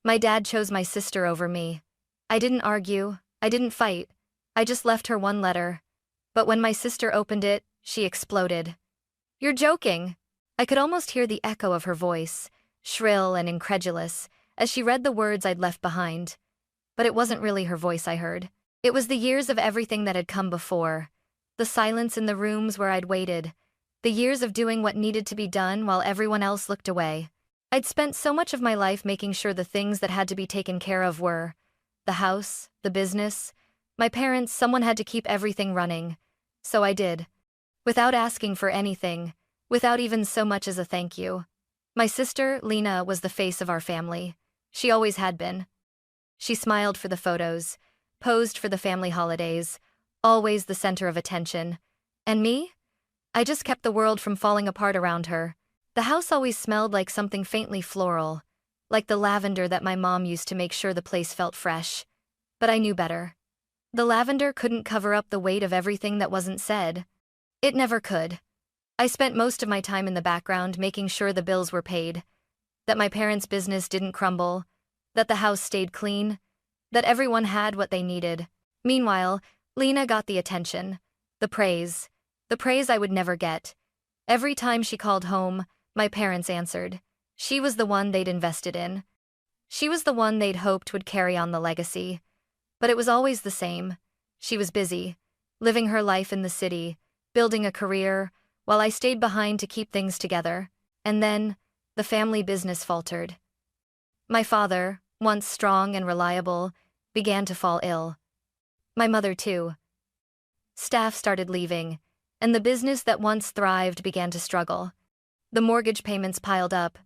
My dad chose my sister over me. I didn't argue, I didn't fight. I just left her one letter. But when my sister opened it, she exploded. "You're joking!" I could almost hear the echo of her voice, shrill and incredulous, as she read the words I'd left behind. But it wasn't really her voice I heard. It was the years of everything that had come before. The silence in the rooms where I'd waited. The years of doing what needed to be done while everyone else looked away. I'd spent so much of my life making sure the things that had to be taken care of were the house, the business, my parents. Someone had to keep everything running. So I did. Without asking for anything, without even so much as a thank you. My sister, Lena, was the face of our family. She always had been. She smiled for the photos, posed for the family holidays, always the center of attention. And me? I just kept the world from falling apart around her. The house always smelled like something faintly floral, like the lavender that my mom used to make sure the place felt fresh. But I knew better. The lavender couldn't cover up the weight of everything that wasn't said. It never could. I spent most of my time in the background making sure the bills were paid, that my parents' business didn't crumble, that the house stayed clean, that everyone had what they needed. Meanwhile, Lena got the attention, the praise I would never get. Every time she called home, my parents answered. She was the one they'd invested in. She was the one they'd hoped would carry on the legacy. But it was always the same. She was busy, living her life in the city, building a career, while I stayed behind to keep things together. And then, the family business faltered. My father, once strong and reliable, began to fall ill. My mother too. Staff started leaving, and the business that once thrived began to struggle. The mortgage payments piled up,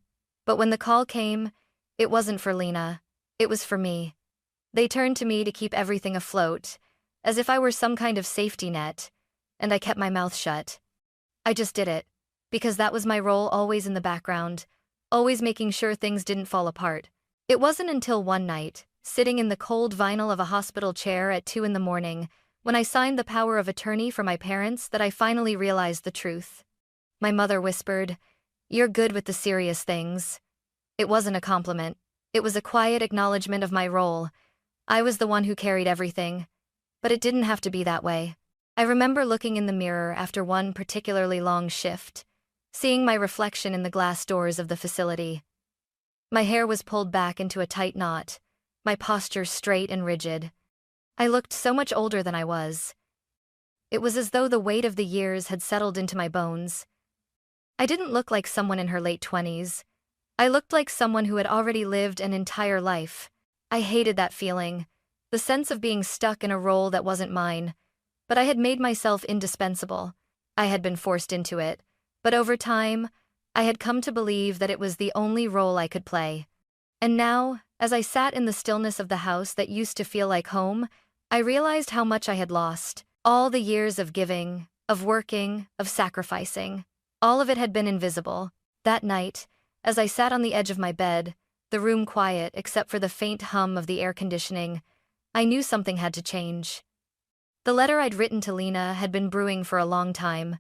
but when the call came, it wasn't for Lena, it was for me. They turned to me to keep everything afloat, as if I were some kind of safety net, and I kept my mouth shut. I just did it, because that was my role, always in the background, always making sure things didn't fall apart. It wasn't until one night, sitting in the cold vinyl of a hospital chair at 2 a.m, when I signed the power of attorney for my parents, that I finally realized the truth. My mother whispered, "You're good with the serious things." It wasn't a compliment. It was a quiet acknowledgement of my role. I was the one who carried everything. But it didn't have to be that way. I remember looking in the mirror after one particularly long shift, seeing my reflection in the glass doors of the facility. My hair was pulled back into a tight knot, my posture straight and rigid. I looked so much older than I was. It was as though the weight of the years had settled into my bones. I didn't look like someone in her late 20s. I looked like someone who had already lived an entire life. I hated that feeling, the sense of being stuck in a role that wasn't mine. But I had made myself indispensable. I had been forced into it. But over time, I had come to believe that it was the only role I could play. And now, as I sat in the stillness of the house that used to feel like home, I realized how much I had lost. All the years of giving, of working, of sacrificing. All of it had been invisible. That night, as I sat on the edge of my bed, the room quiet except for the faint hum of the air conditioning, I knew something had to change. The letter I'd written to Lena had been brewing for a long time.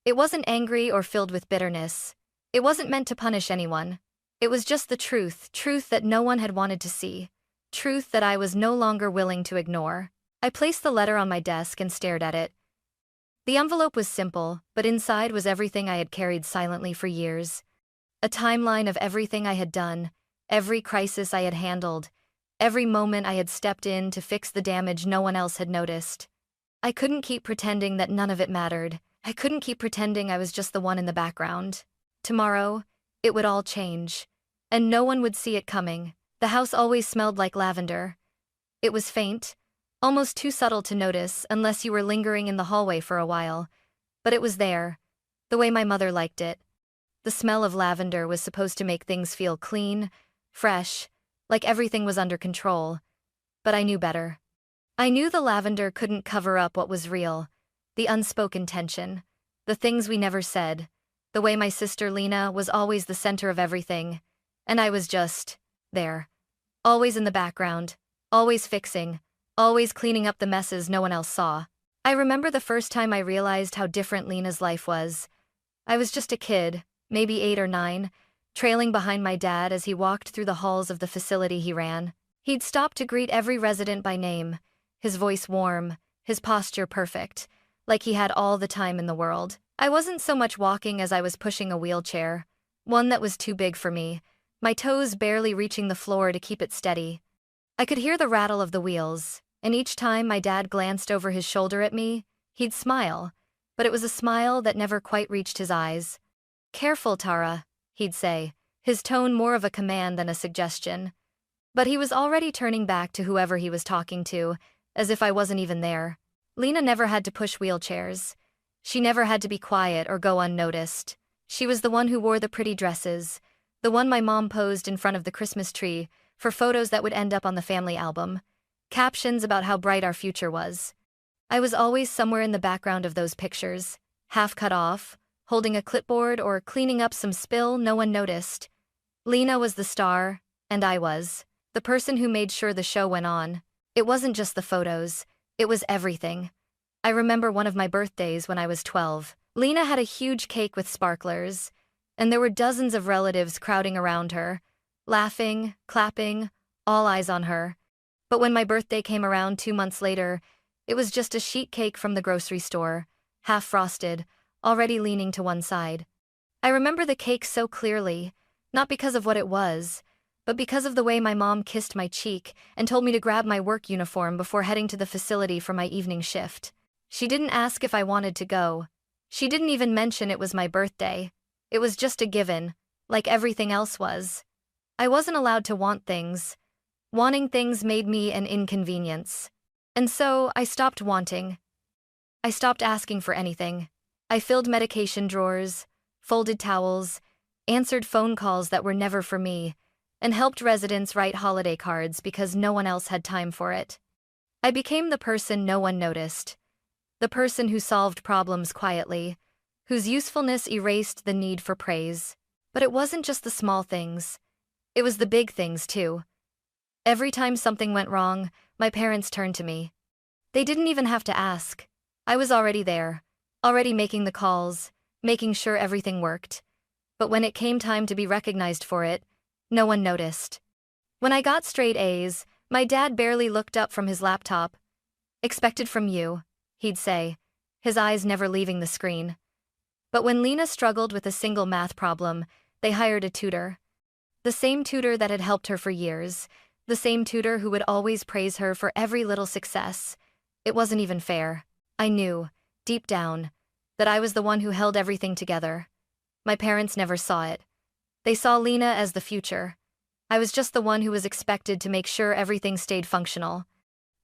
It wasn't angry or filled with bitterness. It wasn't meant to punish anyone. It was just the truth that no one had wanted to see. Truth that I was no longer willing to ignore. I placed the letter on my desk and stared at it. The envelope was simple, but inside was everything I had carried silently for years. A timeline of everything I had done, every crisis I had handled, every moment I had stepped in to fix the damage no one else had noticed. I couldn't keep pretending that none of it mattered. I couldn't keep pretending I was just the one in the background. Tomorrow, it would all change. And no one would see it coming. The house always smelled like lavender. It was faint, almost too subtle to notice unless you were lingering in the hallway for a while. But it was there, the way my mother liked it. The smell of lavender was supposed to make things feel clean, fresh, like everything was under control. But I knew better. I knew the lavender couldn't cover up what was real, the unspoken tension, the things we never said, the way my sister Lena was always the center of everything, and I was just there, always in the background, always fixing, always cleaning up the messes no one else saw. I remember the first time I realized how different Lena's life was. I was just a kid, maybe 8 or 9, trailing behind my dad as he walked through the halls of the facility he ran. He'd stop to greet every resident by name, his voice warm, his posture perfect, like he had all the time in the world. I wasn't so much walking as I was pushing a wheelchair, one that was too big for me, my toes barely reaching the floor to keep it steady. I could hear the rattle of the wheels, and each time my dad glanced over his shoulder at me, he'd smile, but it was a smile that never quite reached his eyes. "Careful, Tara," he'd say, his tone more of a command than a suggestion. But he was already turning back to whoever he was talking to, as if I wasn't even there. Lena never had to push wheelchairs. She never had to be quiet or go unnoticed. She was the one who wore the pretty dresses, the one my mom posed in front of the Christmas tree for photos that would end up on the family album, captions about how bright our future was. I was always somewhere in the background of those pictures, half cut off, holding a clipboard or cleaning up some spill no one noticed. Lena was the star, and I was the person who made sure the show went on. It wasn't just the photos, it was everything. I remember one of my birthdays when I was 12. Lena had a huge cake with sparklers, and there were dozens of relatives crowding around her, laughing, clapping, all eyes on her. But when my birthday came around 2 months later, it was just a sheet cake from the grocery store, half frosted, already leaning to one side. I remember the cake so clearly, not because of what it was, but because of the way my mom kissed my cheek and told me to grab my work uniform before heading to the facility for my evening shift. She didn't ask if I wanted to go. She didn't even mention it was my birthday. It was just a given, like everything else was. I wasn't allowed to want things. Wanting things made me an inconvenience. And so I stopped wanting. I stopped asking for anything. I filled medication drawers, folded towels, answered phone calls that were never for me, and helped residents write holiday cards because no one else had time for it. I became the person no one noticed. The person who solved problems quietly, whose usefulness erased the need for praise. But it wasn't just the small things. It was the big things, too. Every time something went wrong, my parents turned to me. They didn't even have to ask. I was already there, already making the calls, making sure everything worked. But when it came time to be recognized for it, no one noticed. When I got straight A's, my dad barely looked up from his laptop. "Expected from you," he'd say, his eyes never leaving the screen. But when Lena struggled with a single math problem, they hired a tutor. The same tutor that had helped her for years, the same tutor who would always praise her for every little success. It wasn't even fair. I knew, deep down, that I was the one who held everything together. My parents never saw it. They saw Lena as the future. I was just the one who was expected to make sure everything stayed functional.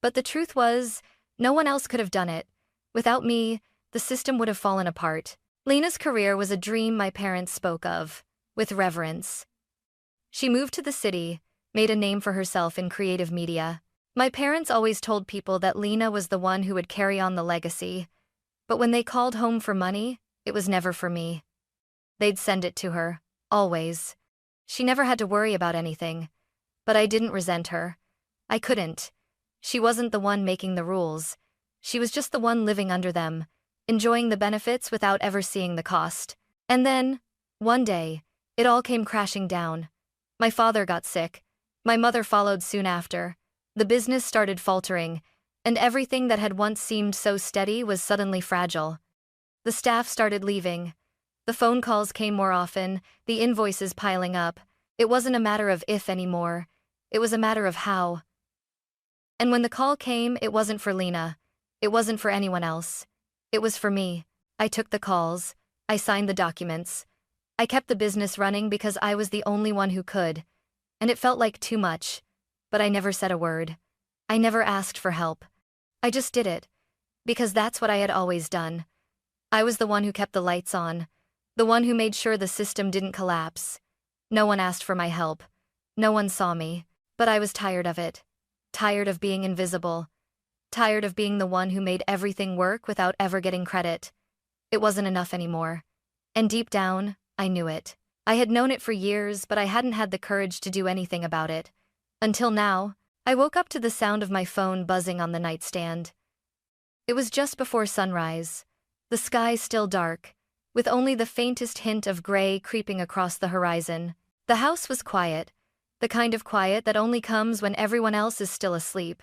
But the truth was, no one else could have done it. Without me, the system would have fallen apart. Lena's career was a dream my parents spoke of, with reverence. She moved to the city, made a name for herself in creative media. My parents always told people that Lena was the one who would carry on the legacy. But when they called home for money, it was never for me. They'd send it to her, always. She never had to worry about anything. But I didn't resent her. I couldn't. She wasn't the one making the rules. She was just the one living under them, enjoying the benefits without ever seeing the cost. And then, one day, it all came crashing down. My father got sick. My mother followed soon after. The business started faltering, and everything that had once seemed so steady was suddenly fragile. The staff started leaving. The phone calls came more often, the invoices piling up. It wasn't a matter of if anymore. It was a matter of how. And when the call came, it wasn't for Lena. It wasn't for anyone else. It was for me. I took the calls. I signed the documents. I kept the business running because I was the only one who could. And it felt like too much. But I never said a word. I never asked for help. I just did it. Because that's what I had always done. I was the one who kept the lights on. The one who made sure the system didn't collapse. No one asked for my help. No one saw me. But I was tired of it. Tired of being invisible. Tired of being the one who made everything work without ever getting credit. It wasn't enough anymore. And deep down, I knew it. I had known it for years, but I hadn't had the courage to do anything about it. Until now, I woke up to the sound of my phone buzzing on the nightstand. It was just before sunrise. The sky still dark, with only the faintest hint of gray creeping across the horizon. The house was quiet, the kind of quiet that only comes when everyone else is still asleep,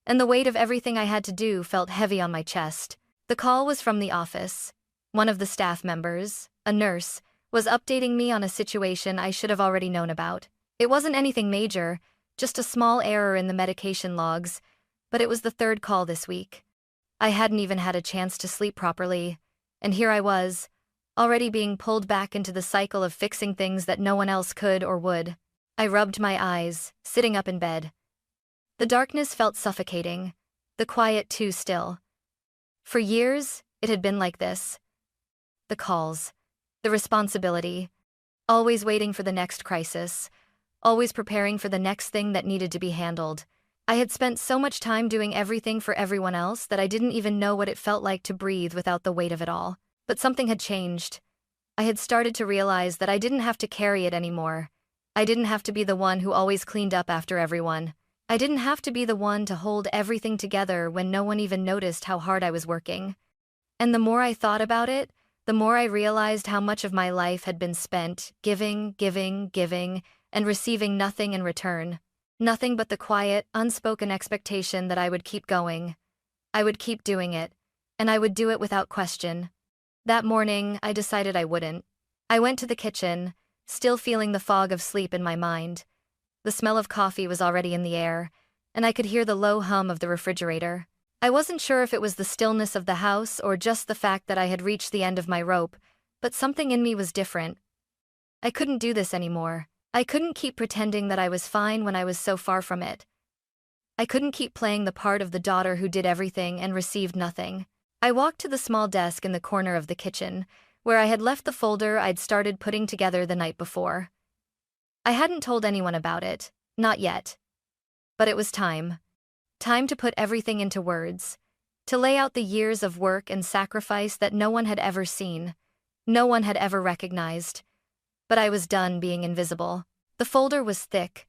and the weight of everything I had to do felt heavy on my chest. The call was from the office. One of the staff members, a nurse, was updating me on a situation I should have already known about. It wasn't anything major, just a small error in the medication logs, but it was the third call this week. I hadn't even had a chance to sleep properly, and here I was, already being pulled back into the cycle of fixing things that no one else could or would. I rubbed my eyes, sitting up in bed. The darkness felt suffocating, the quiet too still. For years, it had been like this. The calls, the responsibility, always waiting for the next crisis, always preparing for the next thing that needed to be handled. I had spent so much time doing everything for everyone else that I didn't even know what it felt like to breathe without the weight of it all. But something had changed. I had started to realize that I didn't have to carry it anymore. I didn't have to be the one who always cleaned up after everyone. I didn't have to be the one to hold everything together when no one even noticed how hard I was working. And the more I thought about it, the more I realized how much of my life had been spent giving, and receiving nothing in return. Nothing but the quiet, unspoken expectation that I would keep going. I would keep doing it, and I would do it without question. That morning, I decided I wouldn't. I went to the kitchen, still feeling the fog of sleep in my mind. The smell of coffee was already in the air, and I could hear the low hum of the refrigerator. I wasn't sure if it was the stillness of the house or just the fact that I had reached the end of my rope, but something in me was different. I couldn't do this anymore. I couldn't keep pretending that I was fine when I was so far from it. I couldn't keep playing the part of the daughter who did everything and received nothing. I walked to the small desk in the corner of the kitchen, where I had left the folder I'd started putting together the night before. I hadn't told anyone about it, not yet. But it was time. Time to put everything into words, to lay out the years of work and sacrifice that no one had ever seen, no one had ever recognized. But I was done being invisible. The folder was thick,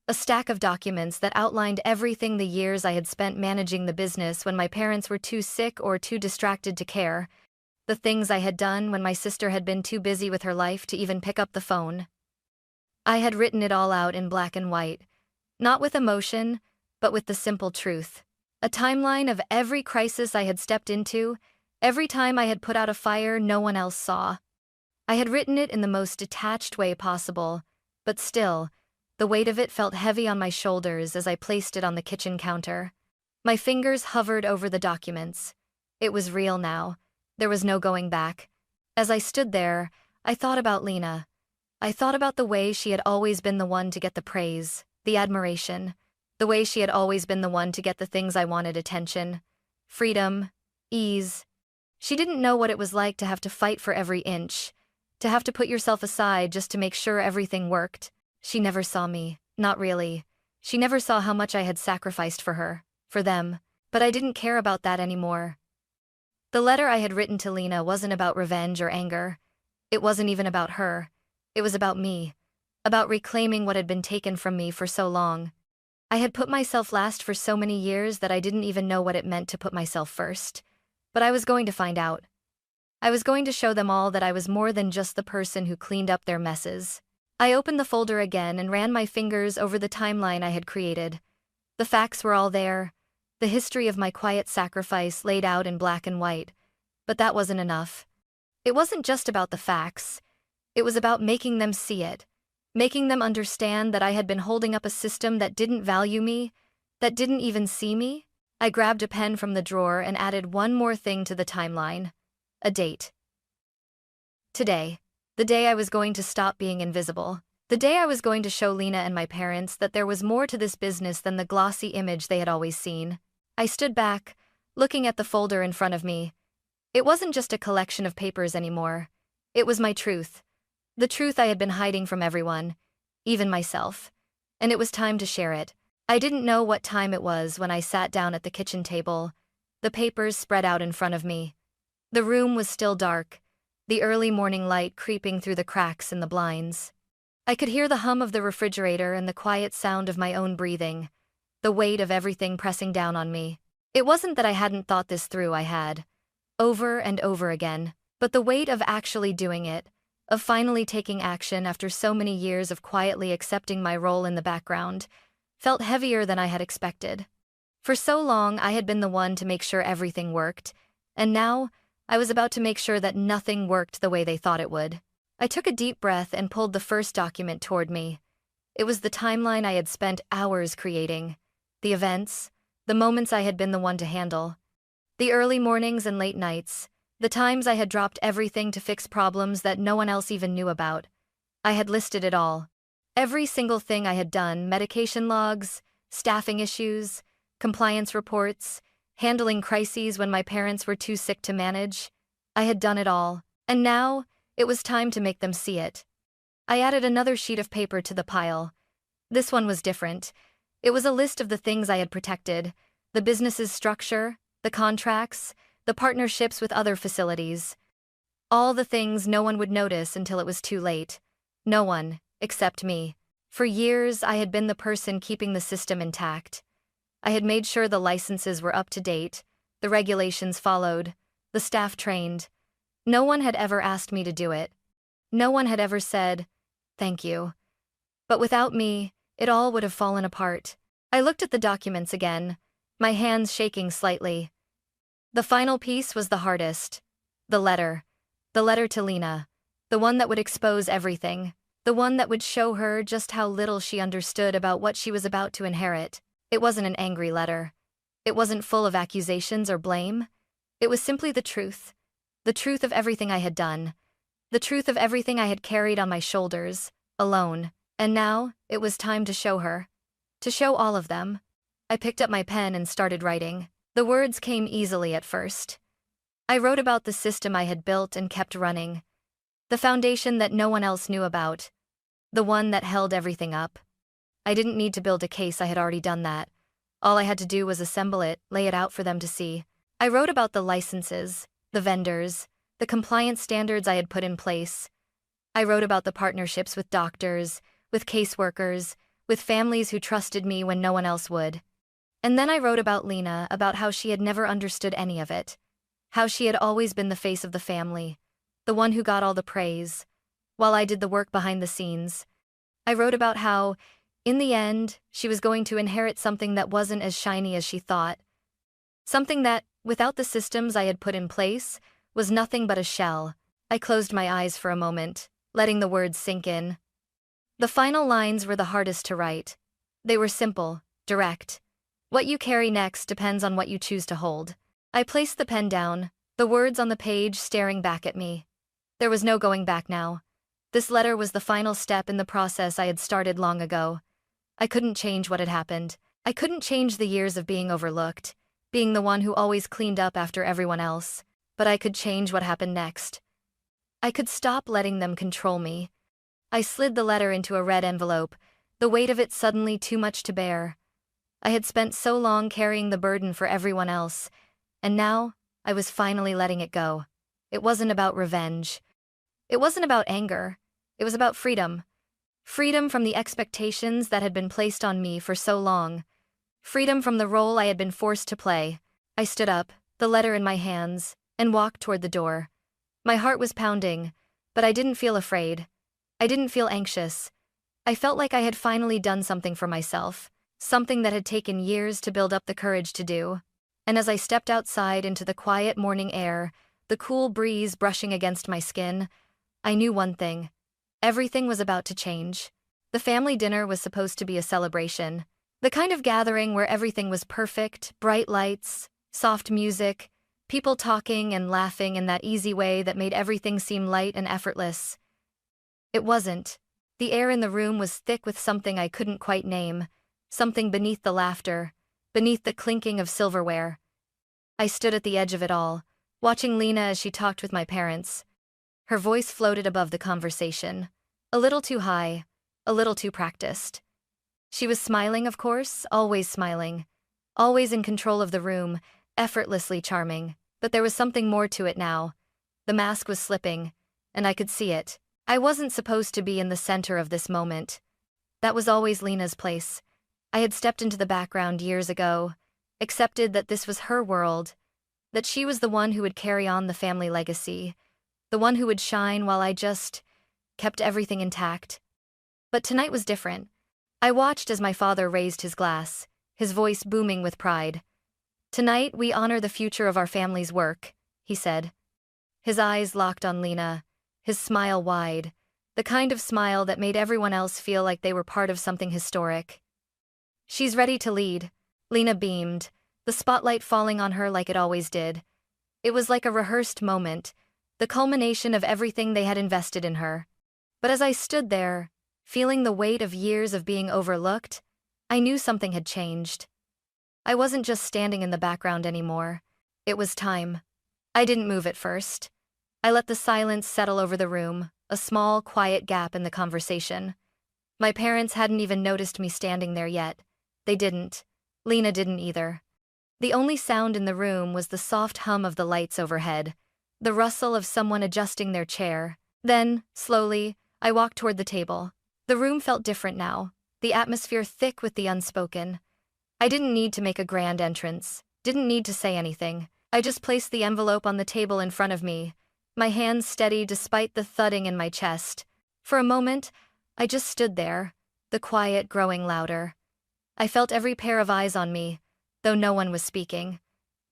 a stack of documents that outlined everything the years I had spent managing the business when my parents were too sick or too distracted to care, the things I had done when my sister had been too busy with her life to even pick up the phone. I had written it all out in black and white, not with emotion, but with the simple truth. A timeline of every crisis I had stepped into, every time I had put out a fire no one else saw. I had written it in the most detached way possible, but still, the weight of it felt heavy on my shoulders as I placed it on the kitchen counter. My fingers hovered over the documents. It was real now. There was no going back. As I stood there, I thought about Lena. I thought about the way she had always been the one to get the praise, the admiration, the way she had always been the one to get the things I wanted: attention, freedom, ease. She didn't know what it was like to have to fight for every inch, to have to put yourself aside just to make sure everything worked. She never saw me, not really. She never saw how much I had sacrificed for her, for them, but I didn't care about that anymore. The letter I had written to Lena wasn't about revenge or anger. It wasn't even about her. It was about me, about reclaiming what had been taken from me for so long. I had put myself last for so many years that I didn't even know what it meant to put myself first. But I was going to find out. I was going to show them all that I was more than just the person who cleaned up their messes. I opened the folder again and ran my fingers over the timeline I had created. The facts were all there, the history of my quiet sacrifice laid out in black and white. But that wasn't enough. It wasn't just about the facts. It was about making them see it, making them understand that I had been holding up a system that didn't value me, that didn't even see me. I grabbed a pen from the drawer and added one more thing to the timeline: a date. Today. The day I was going to stop being invisible. The day I was going to show Lena and my parents that there was more to this business than the glossy image they had always seen. I stood back, looking at the folder in front of me. It wasn't just a collection of papers anymore. It was my truth. The truth I had been hiding from everyone, even myself. And it was time to share it. I didn't know what time it was when I sat down at the kitchen table, the papers spread out in front of me. The room was still dark, the early morning light creeping through the cracks in the blinds. I could hear the hum of the refrigerator and the quiet sound of my own breathing, the weight of everything pressing down on me. It wasn't that I hadn't thought this through. I had, over and over again, but the weight of actually doing it, of finally taking action after so many years of quietly accepting my role in the background, felt heavier than I had expected. For so long, I had been the one to make sure everything worked, and now I was about to make sure that nothing worked the way they thought it would. I took a deep breath and pulled the first document toward me. It was the timeline I had spent hours creating, the events, the moments I had been the one to handle, the early mornings and late nights, the times I had dropped everything to fix problems that no one else even knew about. I had listed it all. Every single thing I had done: medication logs, staffing issues, compliance reports, handling crises when my parents were too sick to manage. I had done it all, and now it was time to make them see it. I added another sheet of paper to the pile. This one was different. It was a list of the things I had protected: the business's structure, the contracts, the partnerships with other facilities. All the things no one would notice until it was too late. No one, except me. For years, I had been the person keeping the system intact. I had made sure the licenses were up to date, the regulations followed, the staff trained. No one had ever asked me to do it. No one had ever said, "Thank you." But without me, it all would have fallen apart. I looked at the documents again, my hands shaking slightly. The final piece was the hardest. The letter. The letter to Lena. The one that would expose everything. The one that would show her just how little she understood about what she was about to inherit. It wasn't an angry letter. It wasn't full of accusations or blame. It was simply the truth. The truth of everything I had done. The truth of everything I had carried on my shoulders, alone. And now, it was time to show her. To show all of them. I picked up my pen and started writing. The words came easily at first. I wrote about the system I had built and kept running. The foundation that no one else knew about. The one that held everything up. I didn't need to build a case, I had already done that. All I had to do was assemble it, lay it out for them to see. I wrote about the licenses, the vendors, the compliance standards I had put in place. I wrote about the partnerships with doctors, with caseworkers, with families who trusted me when no one else would. And then I wrote about Lena, about how she had never understood any of it. How she had always been the face of the family, the one who got all the praise, while I did the work behind the scenes. I wrote about how, in the end, she was going to inherit something that wasn't as shiny as she thought. Something that, without the systems I had put in place, was nothing but a shell. I closed my eyes for a moment, letting the words sink in. The final lines were the hardest to write. They were simple, direct. What you carry next depends on what you choose to hold. I placed the pen down, the words on the page staring back at me. There was no going back now. This letter was the final step in the process I had started long ago. I couldn't change what had happened. I couldn't change the years of being overlooked, being the one who always cleaned up after everyone else. But I could change what happened next. I could stop letting them control me. I slid the letter into a red envelope, the weight of it suddenly too much to bear. I had spent so long carrying the burden for everyone else, and now I was finally letting it go. It wasn't about revenge. It wasn't about anger. It was about freedom. Freedom from the expectations that had been placed on me for so long. Freedom from the role I had been forced to play. I stood up, the letter in my hands, and walked toward the door. My heart was pounding, but I didn't feel afraid. I didn't feel anxious. I felt like I had finally done something for myself, something that had taken years to build up the courage to do. And as I stepped outside into the quiet morning air, the cool breeze brushing against my skin, I knew one thing. Everything was about to change. The family dinner was supposed to be a celebration. The kind of gathering where everything was perfect, bright lights, soft music, people talking and laughing in that easy way that made everything seem light and effortless. It wasn't. The air in the room was thick with something I couldn't quite name, something beneath the laughter, beneath the clinking of silverware. I stood at the edge of it all, watching Lena as she talked with my parents. Her voice floated above the conversation, a little too high, a little too practiced. She was smiling, of course, always smiling, always in control of the room, effortlessly charming, but there was something more to it now. The mask was slipping, and I could see it. I wasn't supposed to be in the center of this moment. That was always Lena's place. I had stepped into the background years ago, accepted that this was her world, that she was the one who would carry on the family legacy, the one who would shine while I just kept everything intact. But tonight was different. I watched as my father raised his glass, his voice booming with pride. "Tonight we honor the future of our family's work," he said. His eyes locked on Lena, his smile wide, the kind of smile that made everyone else feel like they were part of something historic. "She's ready to lead," Lena beamed, the spotlight falling on her like it always did. It was like a rehearsed moment, the culmination of everything they had invested in her. But as I stood there, feeling the weight of years of being overlooked, I knew something had changed. I wasn't just standing in the background anymore. It was time. I didn't move at first. I let the silence settle over the room, a small, quiet gap in the conversation. My parents hadn't even noticed me standing there yet. They didn't. Lena didn't either. The only sound in the room was the soft hum of the lights overhead, the rustle of someone adjusting their chair. Then, slowly, I walked toward the table. The room felt different now, the atmosphere thick with the unspoken. I didn't need to make a grand entrance, didn't need to say anything. I just placed the envelope on the table in front of me, my hands steady despite the thudding in my chest. For a moment, I just stood there, the quiet growing louder. I felt every pair of eyes on me, though no one was speaking.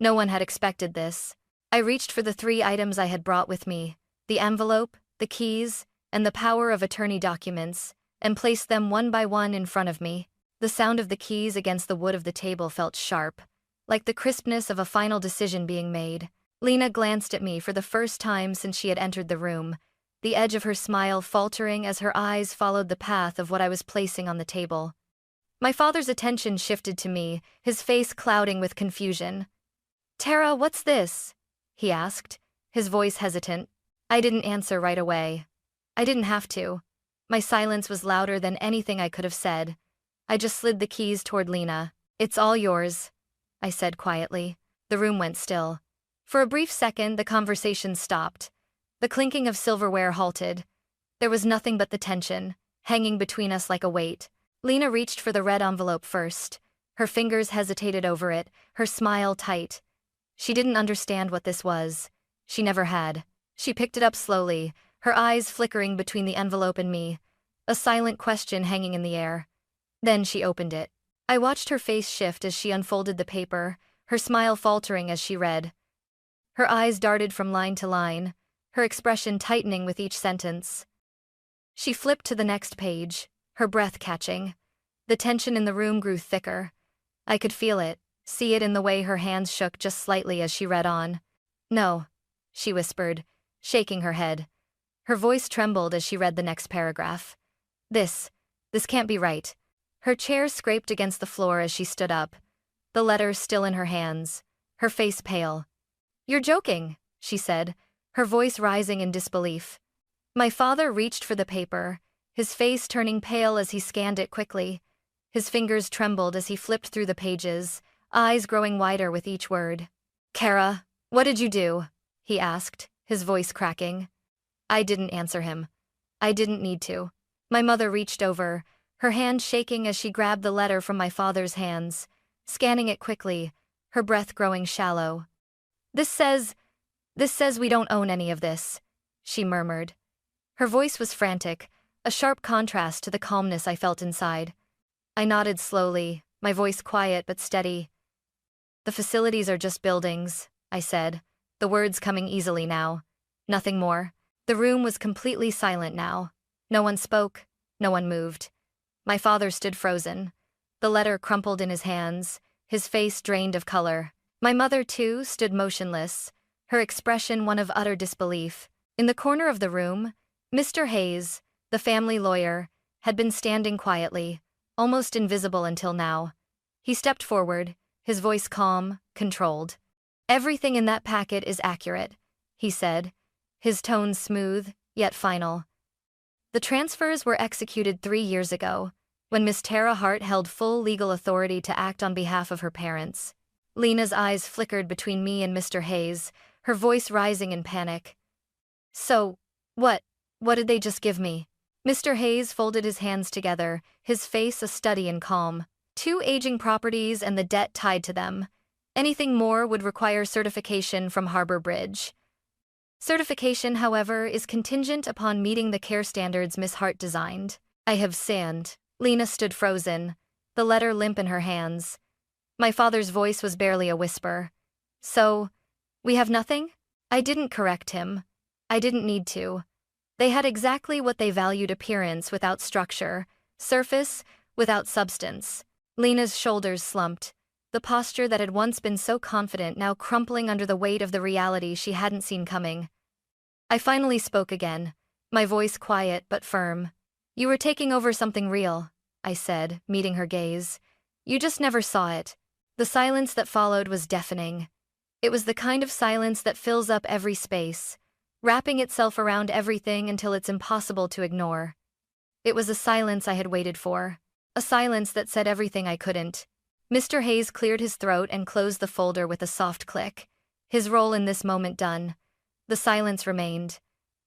No one had expected this. I reached for the 3 items I had brought with me, the envelope, the keys, and the power of attorney documents, and placed them one by one in front of me. The sound of the keys against the wood of the table felt sharp, like the crispness of a final decision being made. Lena glanced at me for the first time since she had entered the room, the edge of her smile faltering as her eyes followed the path of what I was placing on the table. My father's attention shifted to me, his face clouding with confusion. "Tara, what's this?" he asked, his voice hesitant. I didn't answer right away. I didn't have to. My silence was louder than anything I could have said. I just slid the keys toward Lena. "It's all yours," I said quietly. The room went still. For a brief second, the conversation stopped. The clinking of silverware halted. There was nothing but the tension, hanging between us like a weight. Lena reached for the red envelope first. Her fingers hesitated over it, her smile tight. She didn't understand what this was. She never had. She picked it up slowly, her eyes flickering between the envelope and me, a silent question hanging in the air. Then she opened it. I watched her face shift as she unfolded the paper, her smile faltering as she read. Her eyes darted from line to line, her expression tightening with each sentence. She flipped to the next page, her breath catching. The tension in the room grew thicker. I could feel it, see it in the way her hands shook just slightly as she read on. "No," she whispered, shaking her head. Her voice trembled as she read the next paragraph. This can't be right." Her chair scraped against the floor as she stood up, the letter still in her hands, her face pale. "You're joking," she said, her voice rising in disbelief. My father reached for the paper, his face turning pale as he scanned it quickly. His fingers trembled as he flipped through the pages, eyes growing wider with each word. "Kara, what did you do?" he asked, his voice cracking. I didn't answer him. I didn't need to. My mother reached over, her hand shaking as she grabbed the letter from my father's hands, scanning it quickly, her breath growing shallow. This says we don't own any of this," she murmured. Her voice was frantic, a sharp contrast to the calmness I felt inside. I nodded slowly, my voice quiet but steady. "The facilities are just buildings," I said, the words coming easily now. Nothing more. The room was completely silent now. No one spoke, no one moved. My father stood frozen. The letter crumpled in his hands, his face drained of color. My mother, too, stood motionless, her expression one of utter disbelief. In the corner of the room, Mr. Hayes, the family lawyer, had been standing quietly, almost invisible until now. He stepped forward, his voice calm, controlled. "Everything in that packet is accurate," he said, his tone smooth, yet final. "The transfers were executed 3 years ago, when Miss Tara Hart held full legal authority to act on behalf of her parents." Lena's eyes flickered between me and Mr. Hayes, her voice rising in panic. "So, what did they just give me?" Mr. Hayes folded his hands together, his face a study in calm. "2 aging properties and the debt tied to them. Anything more would require certification from Harbor Bridge." Certification, however, is contingent upon meeting the care standards Miss Hart designed. I have sinned. Lena stood frozen, the letter limp in her hands. My father's voice was barely a whisper. So, we have nothing? I didn't correct him. I didn't need to. They had exactly what they valued: appearance without structure, surface without substance. Lena's shoulders slumped, the posture that had once been so confident now crumpling under the weight of the reality she hadn't seen coming. I finally spoke again, my voice quiet but firm. You were taking over something real, I said, meeting her gaze. You just never saw it. The silence that followed was deafening. It was the kind of silence that fills up every space, wrapping itself around everything until it's impossible to ignore. It was a silence I had waited for, a silence that said everything I couldn't. Mr. Hayes cleared his throat and closed the folder with a soft click. His role in this moment done. The silence remained.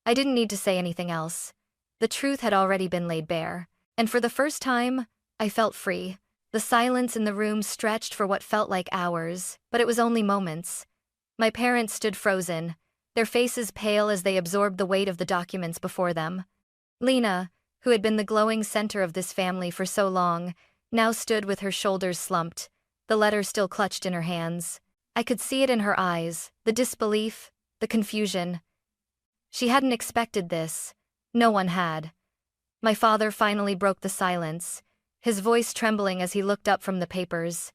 I didn't need to say anything else. The truth had already been laid bare, and for the first time, I felt free. The silence in the room stretched for what felt like hours, but it was only moments. My parents stood frozen, their faces pale as they absorbed the weight of the documents before them. Lena, who had been the glowing center of this family for so long, now stood with her shoulders slumped, the letter still clutched in her hands. I could see it in her eyes, the disbelief, the confusion. She hadn't expected this. No one had. My father finally broke the silence, his voice trembling as he looked up from the papers.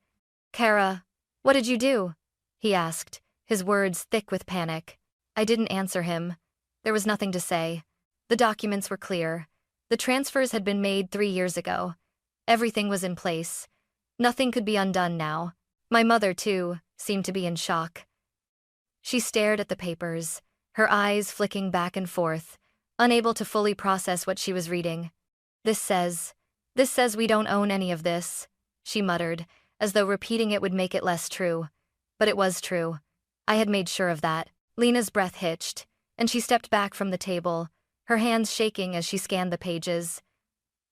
Kara, what did you do? He asked, his words thick with panic. I didn't answer him. There was nothing to say. The documents were clear. The transfers had been made 3 years ago. Everything was in place. Nothing could be undone now. My mother, too, seemed to be in shock. She stared at the papers, her eyes flicking back and forth, unable to fully process what she was reading. This says we don't own any of this, she muttered, as though repeating it would make it less true. But it was true. I had made sure of that. Lena's breath hitched, and she stepped back from the table, her hands shaking as she scanned the pages.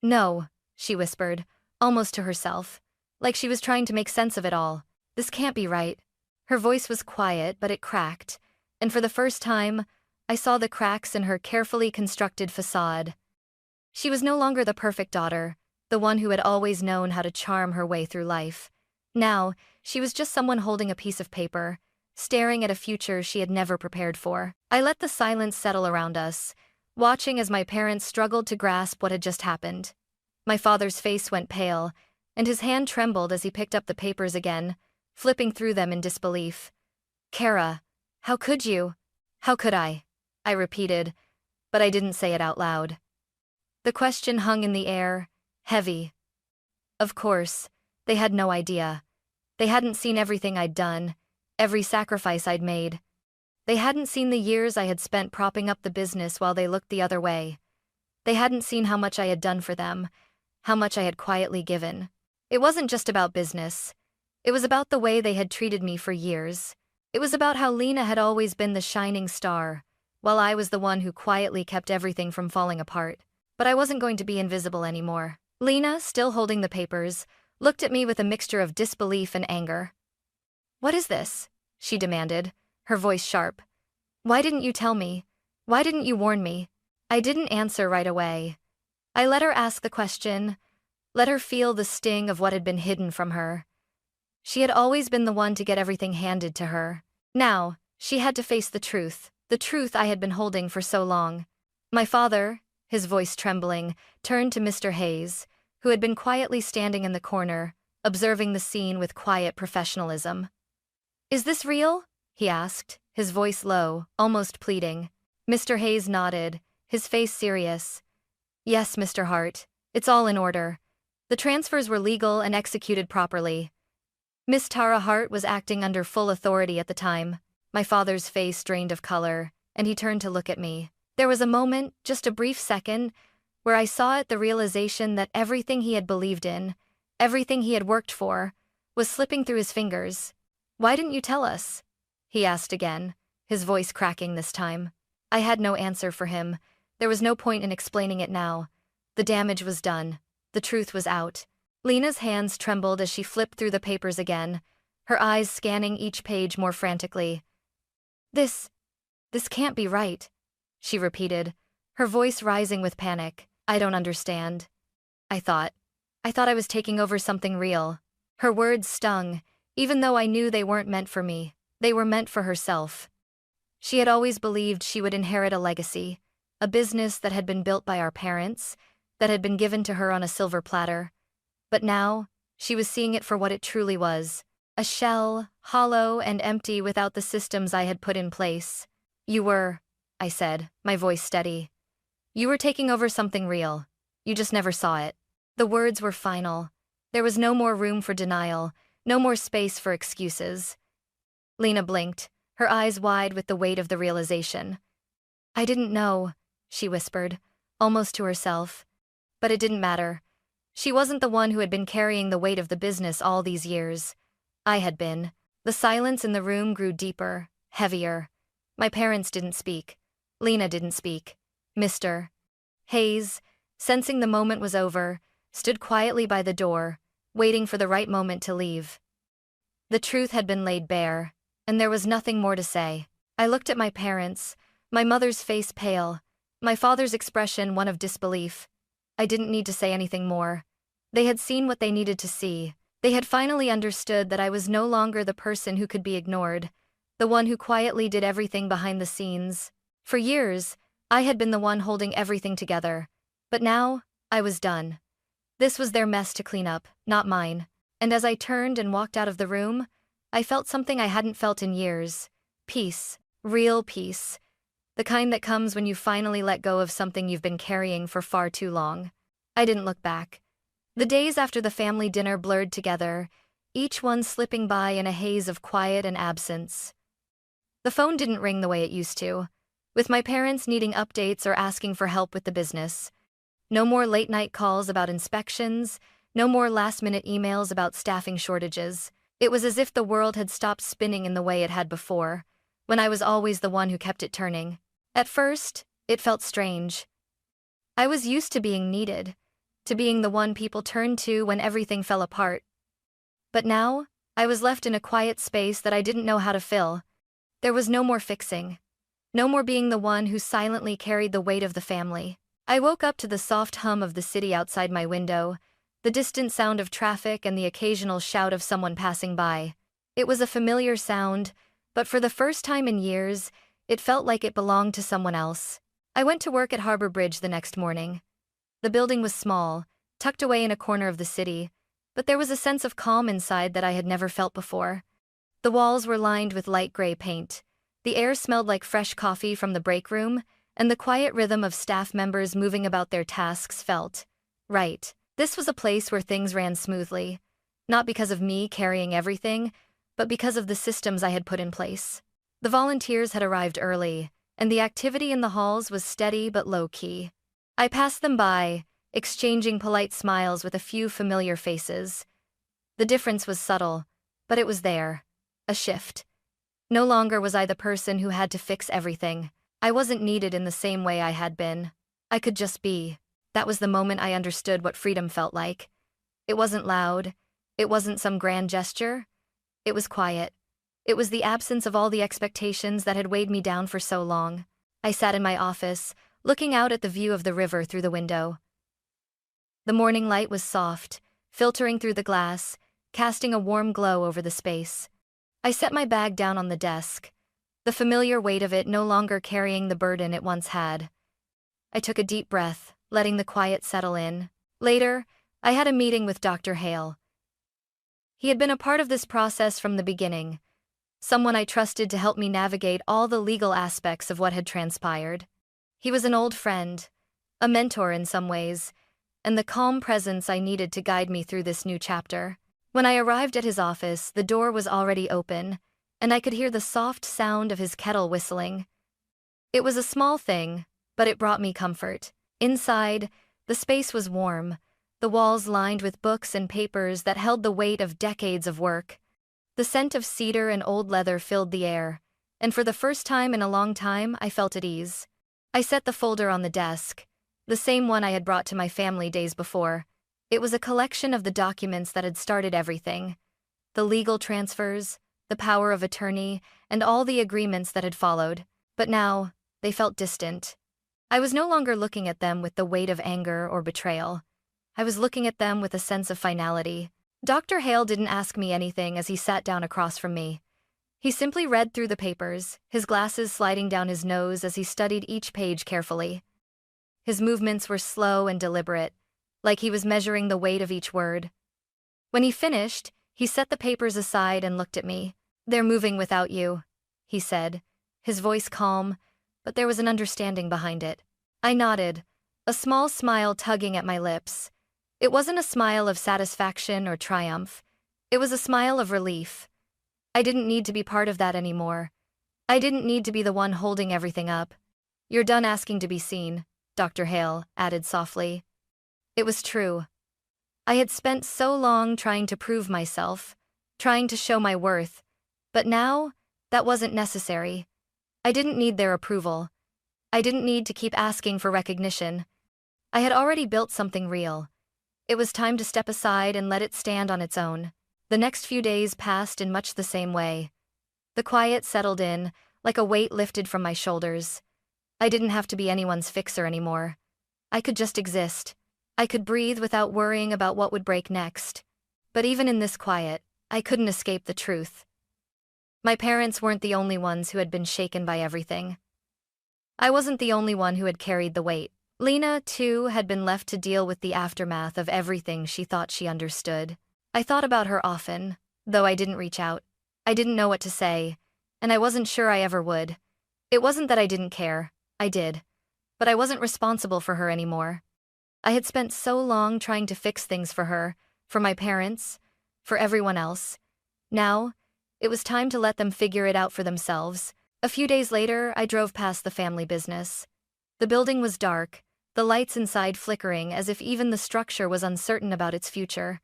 No, she whispered, almost to herself, like she was trying to make sense of it all. This can't be right. Her voice was quiet, but it cracked, and for the first time, I saw the cracks in her carefully constructed facade. She was no longer the perfect daughter, the one who had always known how to charm her way through life. Now, she was just someone holding a piece of paper, staring at a future she had never prepared for. I let the silence settle around us, watching as my parents struggled to grasp what had just happened. My father's face went pale, and his hand trembled as he picked up the papers again, flipping through them in disbelief. Kara, how could you? How could I? I repeated, but I didn't say it out loud. The question hung in the air, heavy. Of course, they had no idea. They hadn't seen everything I'd done, every sacrifice I'd made. They hadn't seen the years I had spent propping up the business while they looked the other way. They hadn't seen how much I had done for them, how much I had quietly given. It wasn't just about business. It was about the way they had treated me for years. It was about how Lena had always been the shining star, while I was the one who quietly kept everything from falling apart. But I wasn't going to be invisible anymore. Lena, still holding the papers, looked at me with a mixture of disbelief and anger. What is this? She demanded, her voice sharp. Why didn't you tell me? Why didn't you warn me? I didn't answer right away. I let her ask the question, let her feel the sting of what had been hidden from her. She had always been the one to get everything handed to her. Now, she had to face the truth I had been holding for so long. My father, his voice trembling, turned to Mr. Hayes, who had been quietly standing in the corner, observing the scene with quiet professionalism. Is this real? He asked, his voice low, almost pleading. Mr. Hayes nodded, his face serious. Yes, Mr. Hart, it's all in order. The transfers were legal and executed properly. Miss Tara Hart was acting under full authority at the time. My father's face drained of color, and he turned to look at me. There was a moment, just a brief second, where I saw it, the realization that everything he had believed in, everything he had worked for, was slipping through his fingers. Why didn't you tell us? He asked again, his voice cracking this time. I had no answer for him. There was no point in explaining it now. The damage was done. The truth was out. Lena's hands trembled as she flipped through the papers again, her eyes scanning each page more frantically. This This can't be right, she repeated, her voice rising with panic. I don't understand. I thought. I thought I was taking over something real. Her words stung, even though I knew they weren't meant for me. They were meant for herself. She had always believed she would inherit a legacy, a business that had been built by our parents, that had been given to her on a silver platter. But now, she was seeing it for what it truly was. A shell, hollow and empty without the systems I had put in place. You were, I said, my voice steady. You were taking over something real. You just never saw it. The words were final. There was no more room for denial, no more space for excuses. Lena blinked, her eyes wide with the weight of the realization. I didn't know, she whispered, almost to herself. But it didn't matter. She wasn't the one who had been carrying the weight of the business all these years. I had been. The silence in the room grew deeper, heavier. My parents didn't speak. Lena didn't speak. Mr. Hayes, sensing the moment was over, stood quietly by the door, waiting for the right moment to leave. The truth had been laid bare, and there was nothing more to say. I looked at my parents, my mother's face pale, my father's expression one of disbelief. I didn't need to say anything more. They had seen what they needed to see. They had finally understood that I was no longer the person who could be ignored, the one who quietly did everything behind the scenes. For years, I had been the one holding everything together. But now, I was done. This was their mess to clean up, not mine. And as I turned and walked out of the room, I felt something I hadn't felt in years. Peace. Real peace. The kind that comes when you finally let go of something you've been carrying for far too long. I didn't look back. The days after the family dinner blurred together, each one slipping by in a haze of quiet and absence. The phone didn't ring the way it used to, with my parents needing updates or asking for help with the business. No more late-night calls about inspections, no more last-minute emails about staffing shortages. It was as if the world had stopped spinning in the way it had before, when I was always the one who kept it turning. At first, it felt strange. I was used to being needed, to being the one people turned to when everything fell apart. But now, I was left in a quiet space that I didn't know how to fill. There was no more fixing. No more being the one who silently carried the weight of the family. I woke up to the soft hum of the city outside my window, the distant sound of traffic and the occasional shout of someone passing by. It was a familiar sound, but for the first time in years, it felt like it belonged to someone else. I went to work at Harbor Bridge the next morning. The building was small, tucked away in a corner of the city, but there was a sense of calm inside that I had never felt before. The walls were lined with light gray paint. The air smelled like fresh coffee from the break room, and the quiet rhythm of staff members moving about their tasks felt right. This was a place where things ran smoothly, not because of me carrying everything, but because of the systems I had put in place. The volunteers had arrived early, and the activity in the halls was steady but low-key. I passed them by, exchanging polite smiles with a few familiar faces. The difference was subtle, but it was there. A shift. No longer was I the person who had to fix everything. I wasn't needed in the same way I had been. I could just be. That was the moment I understood what freedom felt like. It wasn't loud. It wasn't some grand gesture. It was quiet. It was the absence of all the expectations that had weighed me down for so long. I sat in my office, looking out at the view of the river through the window. The morning light was soft, filtering through the glass, casting a warm glow over the space. I set my bag down on the desk, the familiar weight of it no longer carrying the burden it once had. I took a deep breath, letting the quiet settle in. Later, I had a meeting with Dr. Hale. He had been a part of this process from the beginning, someone I trusted to help me navigate all the legal aspects of what had transpired. He was an old friend, a mentor in some ways, and the calm presence I needed to guide me through this new chapter. When I arrived at his office, the door was already open, and I could hear the soft sound of his kettle whistling. It was a small thing, but it brought me comfort. Inside, the space was warm, the walls lined with books and papers that held the weight of decades of work. The scent of cedar and old leather filled the air, and for the first time in a long time, I felt at ease. I set the folder on the desk, the same one I had brought to my family days before. It was a collection of the documents that had started everything. The legal transfers, the power of attorney, and all the agreements that had followed. But now, they felt distant. I was no longer looking at them with the weight of anger or betrayal. I was looking at them with a sense of finality. Dr. Hale didn't ask me anything as he sat down across from me. He simply read through the papers, his glasses sliding down his nose as he studied each page carefully. His movements were slow and deliberate, like he was measuring the weight of each word. When he finished, he set the papers aside and looked at me. "They're moving without you," he said, his voice calm, but there was an understanding behind it. I nodded, a small smile tugging at my lips. It wasn't a smile of satisfaction or triumph. It was a smile of relief. I didn't need to be part of that anymore. I didn't need to be the one holding everything up. "You're done asking to be seen," Dr. Hale added softly. It was true. I had spent so long trying to prove myself, trying to show my worth, but now, that wasn't necessary. I didn't need their approval. I didn't need to keep asking for recognition. I had already built something real. It was time to step aside and let it stand on its own. The next few days passed in much the same way. The quiet settled in, like a weight lifted from my shoulders. I didn't have to be anyone's fixer anymore. I could just exist. I could breathe without worrying about what would break next. But even in this quiet, I couldn't escape the truth. My parents weren't the only ones who had been shaken by everything. I wasn't the only one who had carried the weight. Lena, too, had been left to deal with the aftermath of everything she thought she understood. I thought about her often, though I didn't reach out. I didn't know what to say, and I wasn't sure I ever would. It wasn't that I didn't care. I did. But I wasn't responsible for her anymore. I had spent so long trying to fix things for her, for my parents, for everyone else. Now, it was time to let them figure it out for themselves. A few days later, I drove past the family business. The building was dark, the lights inside flickering as if even the structure was uncertain about its future.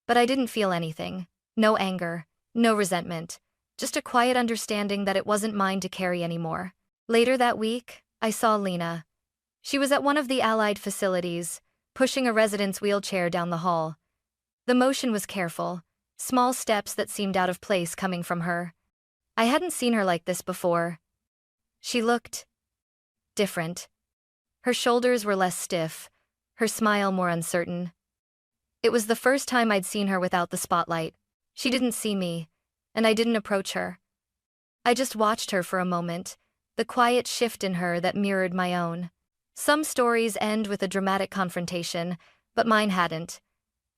But I didn't feel anything. No anger, no resentment, just a quiet understanding that it wasn't mine to carry anymore. Later that week, I saw Lena. She was at one of the Allied facilities, pushing a resident's wheelchair down the hall. The motion was careful, small steps that seemed out of place coming from her. I hadn't seen her like this before. She looked different. Her shoulders were less stiff, her smile more uncertain. It was the first time I'd seen her without the spotlight. She didn't see me, and I didn't approach her. I just watched her for a moment, the quiet shift in her that mirrored my own. Some stories end with a dramatic confrontation, but mine hadn't.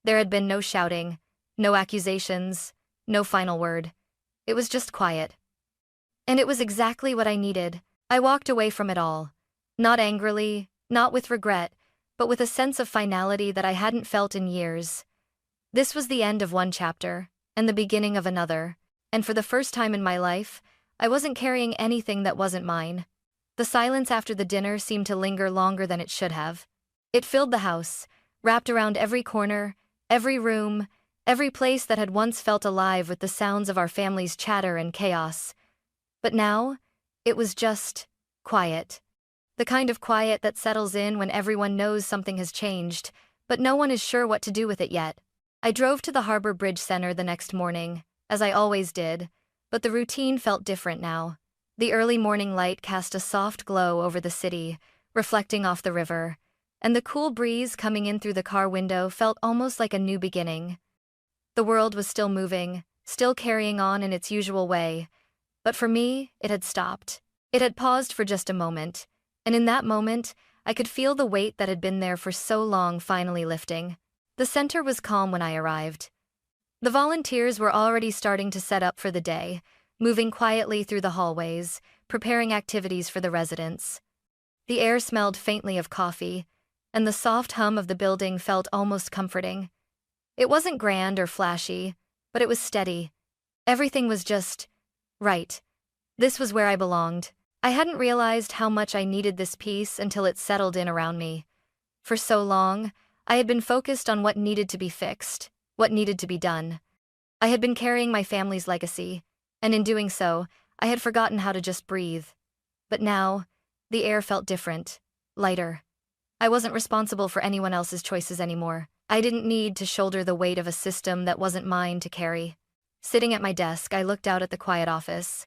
There had been no shouting, no accusations, no final word. It was just quiet. And it was exactly what I needed. I walked away from it all. Not angrily, not with regret, but with a sense of finality that I hadn't felt in years. This was the end of one chapter, and the beginning of another. And for the first time in my life, I wasn't carrying anything that wasn't mine. The silence after the dinner seemed to linger longer than it should have. It filled the house, wrapped around every corner, every room, every place that had once felt alive with the sounds of our family's chatter and chaos. But now, it was just quiet. The kind of quiet that settles in when everyone knows something has changed, but no one is sure what to do with it yet. I drove to the Harbor Bridge Center the next morning, as I always did, but the routine felt different now. The early morning light cast a soft glow over the city, reflecting off the river, and the cool breeze coming in through the car window felt almost like a new beginning. The world was still moving, still carrying on in its usual way, but for me, it had stopped. It had paused for just a moment, and in that moment, I could feel the weight that had been there for so long finally lifting. The center was calm when I arrived. The volunteers were already starting to set up for the day, moving quietly through the hallways, preparing activities for the residents. The air smelled faintly of coffee, and the soft hum of the building felt almost comforting. It wasn't grand or flashy, but it was steady. Everything was just right. This was where I belonged. I hadn't realized how much I needed this peace until it settled in around me. For so long, I had been focused on what needed to be fixed, what needed to be done. I had been carrying my family's legacy, and in doing so, I had forgotten how to just breathe. But now, the air felt different, lighter. I wasn't responsible for anyone else's choices anymore. I didn't need to shoulder the weight of a system that wasn't mine to carry. Sitting at my desk, I looked out at the quiet office.